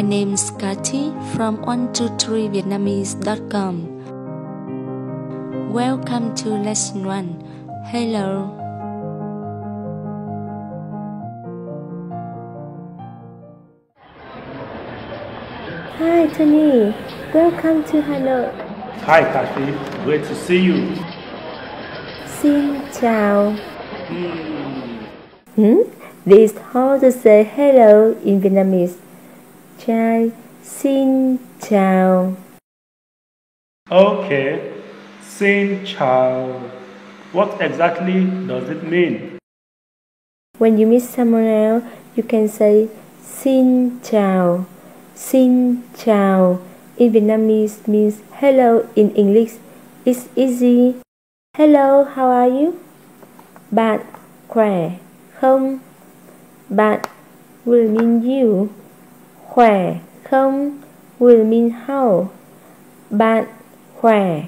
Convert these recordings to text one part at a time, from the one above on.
My name's Cathy from 123vietnamese.com. Welcome to lesson 1. Hello. Hi Tony, welcome to Hanoi. Hi Cathy, great to see you. Xin chào. This is how to say hello in Vietnamese. Chai xin chào. Okay, xin chào. What exactly does it mean? When you meet someone else, you can say xin chào. Xin chào in Vietnamese means hello in English. It's easy. Hello, how are you? Bạn khỏe không? Bạn will mean you. Khỏe không will mean how. Bạn khỏe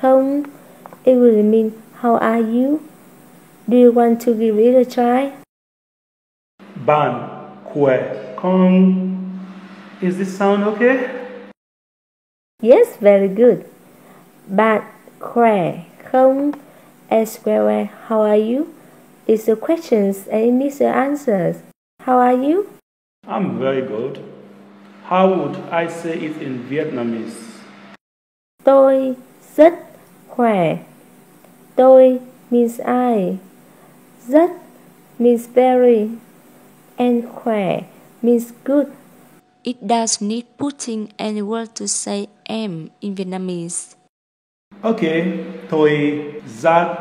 không? It will mean how are you? Do you want to give it a try? Bạn khỏe không? Is this sound okay? Yes, very good. Bạn khỏe không? As well as how are you? It's the questions and it needs the answers. How are you? I'm very good. How would I say it in Vietnamese? Tôi rất khỏe. Tôi means I. Rất means very. And khỏe means good. It does need putting any word to say am in Vietnamese. Okay, tôi rất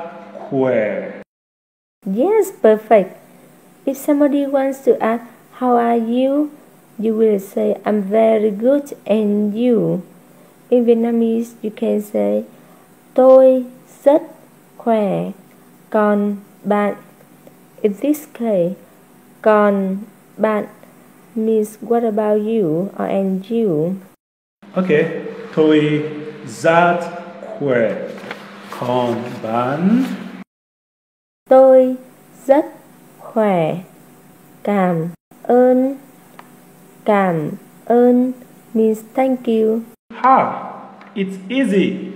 khỏe. Yes, perfect. If somebody wants to ask, how are you? You will say, I'm very good, and you? In Vietnamese, you can say, tôi rất khỏe. Còn bạn? In this case, còn bạn means what about you or and you? Okay, tôi rất khỏe. Còn bạn? Tôi rất khỏe. Cảm ơn. Cảm ơn means thank you. Ha! It's easy.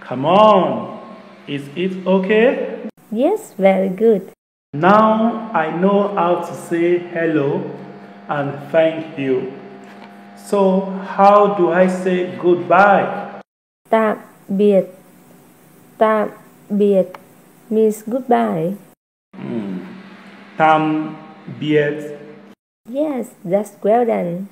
Come on. Is it okay? Yes, very good. Now I know how to say hello and thank you. So how do I say goodbye? Tạm biệt. Tạm biệt means goodbye. Tạm biệt. Yes, that's well done.